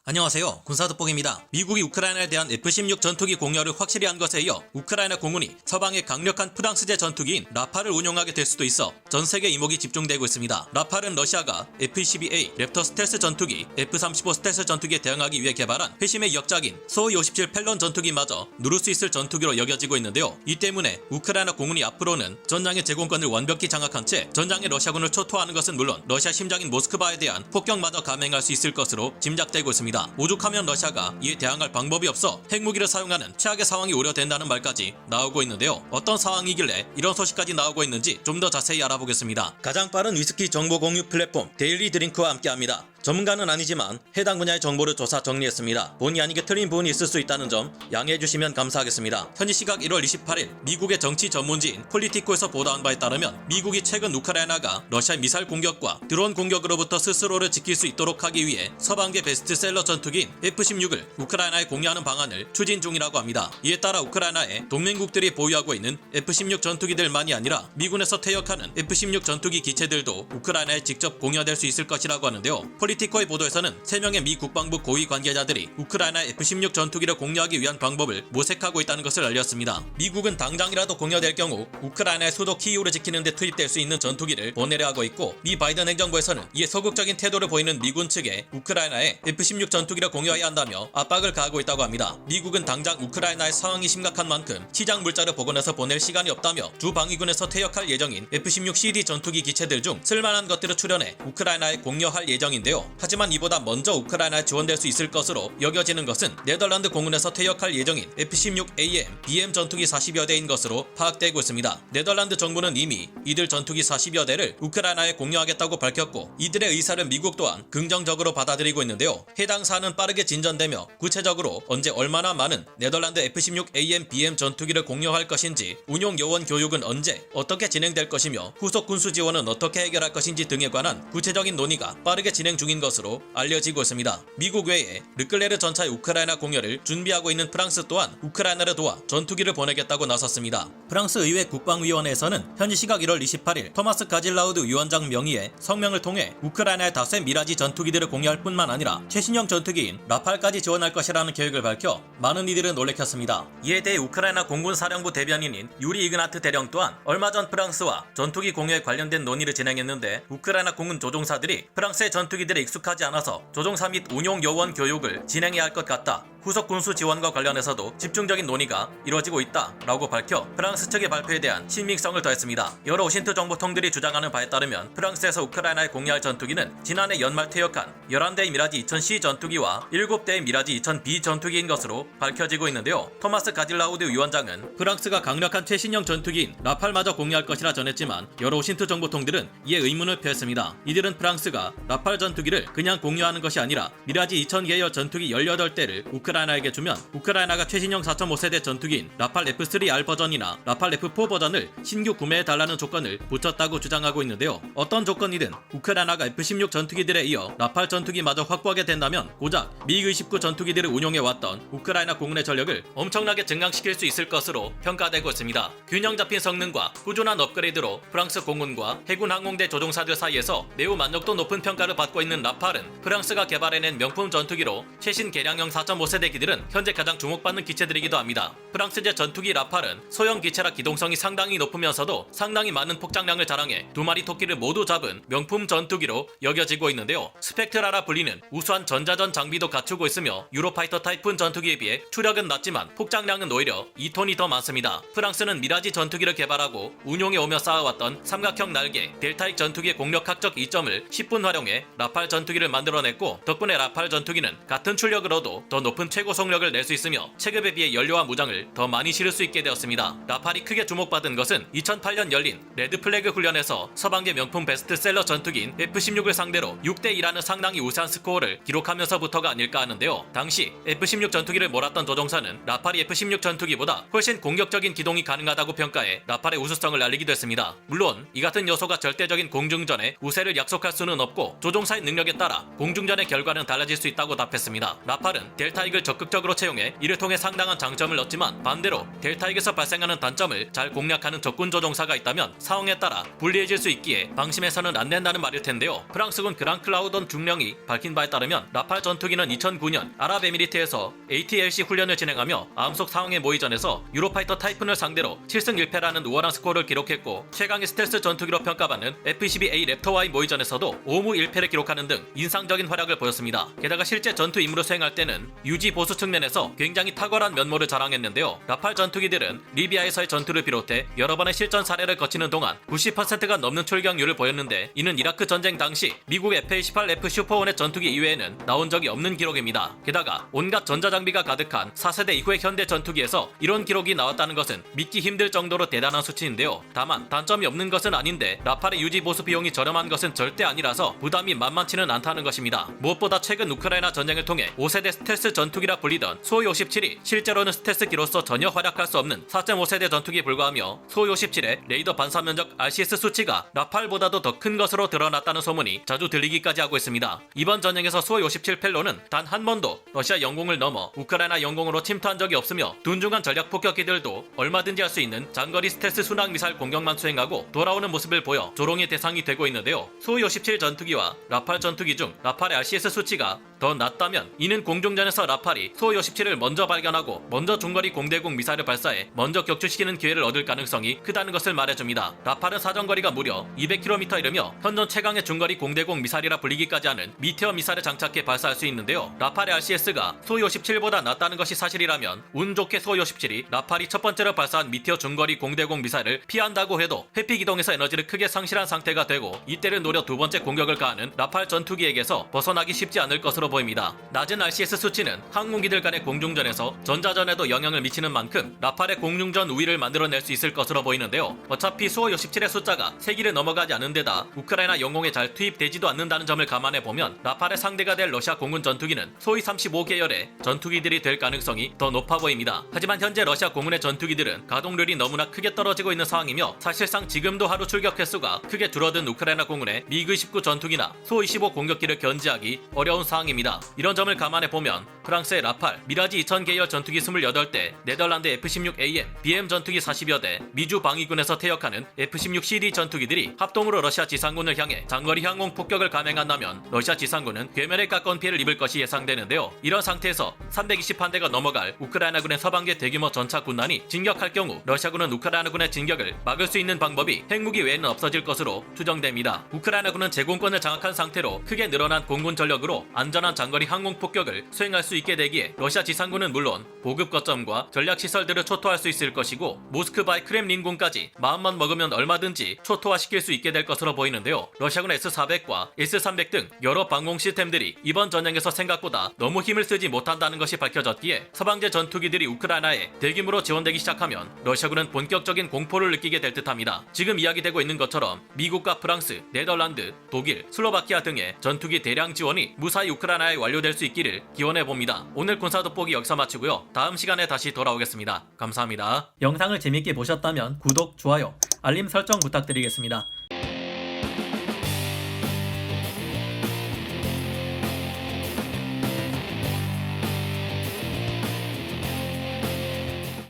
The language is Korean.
안녕하세요. 군사돋보기입니다. 미국이 우크라이나에 대한 F-16 전투기 공여를 확실히 한 것에 이어 우크라이나 공군이 서방의 강력한 프랑스제 전투기인 라팔을 운용하게 될 수도 있어 전 세계 이목이 집중되고 있습니다. 라팔은 러시아가 F-22A 랩터 스텔스 전투기, F-35 스텔스 전투기에 대응하기 위해 개발한 회심의 역작인 소위 57 펠런 전투기마저 누를 수 있을 전투기로 여겨지고 있는데요. 이 때문에 우크라이나 공군이 앞으로는 전장의 제공권을 완벽히 장악한 채 전장의 러시아군을 초토화하는 것은 물론 러시아 심장인 모스크바에 대한 폭격마저 감행할 수 있을 것으로 짐작되고 있습니다. 오죽하면 러시아가 이에 대항할 방법이 없어 핵무기를 사용하는 최악의 상황이 우려된다는 말까지 나오고 있는데요. 어떤 상황이길래 이런 소식까지 나오고 있는지 좀 더 자세히 알아보겠습니다. 가장 빠른 위스키 정보 공유 플랫폼 데일리 드링크와 함께합니다. 전문가는 아니지만 해당 분야의 정보를 조사 정리했습니다. 본의 아니게 틀린 부분이 있을 수 있다는 점 양해해 주시면 감사하겠습니다. 현지 시각 1월 28일 미국의 정치 전문지인 폴리티코에서 보도한 바에 따르면 미국이 최근 우크라이나가 러시아 미사일 공격과 드론 공격으로부터 스스로를 지킬 수 있도록 하기 위해 서방계 베스트셀러 전투기인 F-16을 우크라이나에 공유하는 방안을 추진 중이라고 합니다. 이에 따라 우크라이나의 동맹국들이 보유하고 있는 F-16 전투기들만이 아니라 미군에서 퇴역하는 F-16 전투기 기체들도 우크라이나에 직접 공유될 수 있을 것이라고 하는데요. 폴리티코의 보도에서는 3명의 미 국방부 고위 관계자들이 우크라이나 F-16 전투기를 공유하기 위한 방법을 모색하고 있다는 것을 알렸습니다. 미국은 당장이라도 공유될 경우 우크라이나의 수도 키이우를 지키는 데 투입될 수 있는 전투기를 보내려 하고 있고, 미 바이든 행정부에서는 이에 소극적인 태도를 보이는 미군 측에 우크라이나에 F-16 전투기를 공유해야 한다며 압박을 가하고 있다고 합니다. 미국은 당장 우크라이나의 상황이 심각한 만큼 시장 물자를 복원해서 보낼 시간이 없다며 주 방위군에서 퇴역할 예정인 F-16CD 전투기 기체들 중 쓸만한 것들을 출연해 우크라이나에 공유할 예정인데요. 하지만 이보다 먼저 우크라이나에 지원될 수 있을 것으로 여겨지는 것은 네덜란드 공군에서 퇴역할 예정인 F-16AM, BM 전투기 40여 대인 것으로 파악되고 있습니다. 네덜란드 정부는 이미 이들 전투기 40여 대를 우크라이나에 공유하겠다고 밝혔고, 이들의 의사를 미국 또한 긍정적으로 받아들이고 있는데요. 해당 사안은 빠르게 진전되며 구체적으로 언제 얼마나 많은 네덜란드 F-16AM, BM 전투기를 공유할 것인지, 운용 요원 교육은 언제 어떻게 진행될 것이며 후속 군수 지원은 어떻게 해결할 것인지 등에 관한 구체적인 논의가 빠르게 진행 중인 것으로 알려지고 있습니다. 미국 외에 르클레르 전차의 우크라이나 공여를 준비하고 있는 프랑스 또한 우크라이나를 도와 전투기를 보내겠다고 나섰습니다. 프랑스 의회 국방위원회에서는 현지 시각 1월 28일 토마스 가질라우드 위원장 명의의 성명을 통해 우크라이나의 다수의 미라지 전투기들을 공유할 뿐만 아니라 최신형 전투기인 라팔까지 지원할 것이라는 계획을 밝혀 많은 이들을 놀래켰습니다. 이에 대해 우크라이나 공군 사령부 대변인인 유리 이그나트 대령 또한 얼마 전 프랑스와 전투기 공유에 관련된 논의를 진행했는데, 우크라이나 공군 조종사들이 프랑스의 전투기들에 익숙하지 않아서 조종사 및 운용 요원 교육을 진행해야 할 것 같다. 후속 군수 지원과 관련해서도 집중적인 논의가 이뤄지고 있다 라고 밝혀 프랑스 측의 발표에 대한 신빙성을 더했습니다. 여러 오신트 정보통들이 주장하는 바에 따르면 프랑스에서 우크라이나에 공유할 전투기는 지난해 연말 퇴역한 11대의 미라지 2000C 전투기와 7대의 미라지 2000B 전투기인 것으로 밝혀지고 있는데요. 토마스 가질라우드 위원장은 프랑스가 강력한 최신형 전투기인 라팔마저 공유할 것이라 전했지만, 여러 오신트 정보통들은 이에 의문을 표했습니다. 이들은 프랑스가 라팔 전투기를 그냥 공유하는 것이 아니라 미라지 2000계열 전투기 18대를 우크라이나에게 주면 우크라이나가 최신형 4.5세대 전투기인 라팔 F3R 버전이나 라팔 F4 버전을 신규 구매해달라는 조건을 붙였다고 주장하고 있는데요. 어떤 조건이든 우크라이나가 F-16 전투기들에 이어 라팔 전투기마저 확보하게 된다면 고작 미그-29 전투기들을 운용해왔던 우크라이나 공군의 전력을 엄청나게 증강시킬 수 있을 것으로 평가되고 있습니다. 균형 잡힌 성능과 꾸준한 업그레이드로 프랑스 공군과 해군 항공대 조종사들 사이에서 매우 만족도 높은 평가를 받고 있는 라팔은 프랑스가 개발해낸 명품 전투기로 최신 개량형 4.5세대 기들은 현재 가장 주목받는 기체들이기도 합니다. 프랑스제 전투기 라팔은 소형 기체라 기동성이 상당히 높으면서도 상당히 많은 폭장량을 자랑해 2마리 토끼를 모두 잡은 명품 전투기로 여겨지고 있는데요. 스펙트라라 불리는 우수한 전자전 장비도 갖추고 있으며 유로파이터 타이푼 전투기에 비해 추력은 낮지만 폭장량은 오히려 2톤이 더 많습니다. 프랑스는 미라지 전투기를 개발하고 운용해 오며 쌓아왔던 삼각형 날개 델타익 전투기의 공력학적 이점을 10분 활용해 라팔 전투기를 만들어냈고, 덕분에 라팔 전투기는 같은 출력으로도 더 높은 최고 속력을 낼 수 있으며 체급에 비해 연료와 무장을 더 많이 실을 수 있게 되었습니다. 라팔이 크게 주목받은 것은 2008년 열린 레드 플래그 훈련에서 서방계 명품 베스트셀러 전투기인 F-16을 상대로 6대2라는 상당히 우세한 스코어를 기록하면서부터가 아닐까 하는데요. 당시 F-16 전투기를 몰았던 조종사는 라팔이 F-16 전투기보다 훨씬 공격적인 기동이 가능하다고 평가해 라팔의 우수성을 알리기도 했습니다. 물론 이 같은 요소가 절대적인 공중전에 우세를 약속할 수는 없고, 조종사의 능력에 따라 공중전의 결과는 달라질 수 있다고 답했습니다. 라팔은 델타익을 전투기를 적극적으로 채용해 이를 통해 상당한 장점을 얻지만 반대로 델타에게서 발생하는 단점을 잘 공략하는 적군 조종사가 있다면 상황에 따라 불리해질 수 있기에 방심해서는 안 된다는 말일 텐데요. 프랑스군 그랑클라우돈 중령이 밝힌 바에 따르면 라팔 전투기는 2009년 아랍에미리트에서 ATLC 훈련을 진행하며 암속 상황의 모의전에서 유로파이터 타이푼을 상대로 7승 1패라는 우월한 스코어를 기록했고 최강의 스텔스 전투기로 평가받는 F-12A 랩터와의 모의전에서도 5무 1패를 기록하는 등 인상적인 활약을 보였습니다. 게다가 실제 전투 임무를 수행할 때는 유지 보수 측면에서 굉장히 탁월한 면모를 자랑했는데요. 라팔 전투기들은 리비아에서의 전투를 비롯해 여러 번의 실전 사례를 거치는 동안 90%가 넘는 출격률을 보였는데 이는 이라크 전쟁 당시 미국 F-18F 슈퍼원의 전투기 이외에는 나온 적이 없는 기록입니다. 게다가 온갖 전자장비가 가득한 4세대 이후의 현대 전투기에서 이런 기록이 나왔다는 것은 믿기 힘들 정도로 대단한 수치인데요. 다만 단점이 없는 것은 아닌데 라팔의 유지 보수 비용이 저렴한 것은 절대 아니라서 부담이 만만치는 않다는 것입니다. 무엇보다 최근 우크라이나 전쟁을 통해 5세대 스텔스 전투기라 불리던 수호이 57이 실제로는 스텔스기로서 전혀 활약할 수 없는 4.5세대 전투기에 불과하며 수호이 57의 레이더 반사 면적 RCS 수치가 라팔보다도 더 큰 것으로 드러났다는 소문이 자주 들리기까지 하고 있습니다. 이번 전쟁에서 수호이 57 펠로는 단 한 번도 러시아 영공을 넘어 우크라이나 영공으로 침투한 적이 없으며 둔중한 전략 폭격기들도 얼마든지 할 수 있는 장거리 스텔스 순항 미사일 공격만 수행하고 돌아오는 모습을 보여 조롱의 대상이 되고 있는데요. 수호이 57 전투기와 라팔 전투기 중 라팔의 RCS 수치가 더 낮다면 이는 공중전에서 라팔이 수호이 57을 먼저 발견하고 먼저 중거리 공대공 미사일을 발사해 먼저 격추시키는 기회를 얻을 가능성이 크다는 것을 말해줍니다. 라팔은 사정거리가 무려 200km 이르며 현존 최강의 중거리 공대공 미사일이라 불리기까지 하는 미테어 미사일을 장착해 발사할 수 있는데요. 라팔의 RCS가 수호이 57보다 낮다는 것이 사실이라면 운 좋게 수호이 57이 라팔이 첫 번째로 발사한 미테어 중거리 공대공 미사일을 피한다고 해도 회피 기동에서 에너지를 크게 상실한 상태가 되고 이때를 노려 두 번째 공격을 가하는 라팔 전투기에게서 벗어나기 쉽지 않을 것으로 보입니다. 낮은 RCS 수치는 항공기들 간의 공중전에서 전자전에도 영향을 미치는 만큼 라팔의 공중전 우위를 만들어낼 수 있을 것으로 보이는데요. 어차피 수호이 57의 숫자가 3기를 넘어가지 않은 데다 우크라이나 영공에 잘 투입되지도 않는다는 점을 감안해보면 라팔의 상대가 될 러시아 공군 전투기는 수호이 35 계열의 전투기들이 될 가능성이 더 높아 보입니다. 하지만 현재 러시아 공군의 전투기들은 가동률이 너무나 크게 떨어지고 있는 상황이며 사실상 지금도 하루 출격 횟수가 크게 줄어든 우크라이나 공군의 미그 19 전투기나 수호이 15 공격기를 견제하기 어려운 상황입니다. 이런 점을 감안해보면 프랑스의 라팔, 미라지 2000 계열 전투기 28대, 네덜란드 F-16AM, BM 전투기 40여 대, 미주 방위군에서 퇴역하는 F-16CD 전투기들이 합동으로 러시아 지상군을 향해 장거리 항공 폭격을 감행한다면 러시아 지상군은 괴멸에 가까운 피해를 입을 것이 예상되는데요. 이런 상태에서 320한대가 넘어갈 우크라이나군의 서방계 대규모 전차 군단이 진격할 경우 러시아군은 우크라이나군의 진격을 막을 수 있는 방법이 핵무기 외에는 없어질 것으로 추정됩니다. 우크라이나군은 제공권을 장악한 상태로 크게 늘어난 공군 전력으로 안전한 장거리 항공 폭격을 수행할 수 있게 되기에 러시아 지상군은 물론 보급 거점과 전략 시설들을 초토화할 수 있을 것이고 모스크바의 크렘린군까지 마음만 먹으면 얼마든지 초토화시킬 수 있게 될 것으로 보이는데요. 러시아군 S-400과 S-300 등 여러 방공 시스템들이 이번 전쟁에서 생각보다 너무 힘을 쓰지 못한다는 것이 밝혀졌기에 서방제 전투기들이 우크라이나에 대규모로 지원되기 시작하면 러시아군은 본격적인 공포를 느끼게 될 듯합니다. 지금 이야기되고 있는 것처럼 미국과 프랑스, 네덜란드, 독일, 슬로바키아 등의 전투기 대량 지원이 무사히 우크라이나에 완료될 수 있기를 기원해봅니다. 오늘 군사 돋보기 여기서 마치고요. 다음 시간에 다시 돌아오겠습니다. 감사합니다. 영상을 재밌게 보셨다면 구독, 좋아요, 알림 설정 부탁드리겠습니다.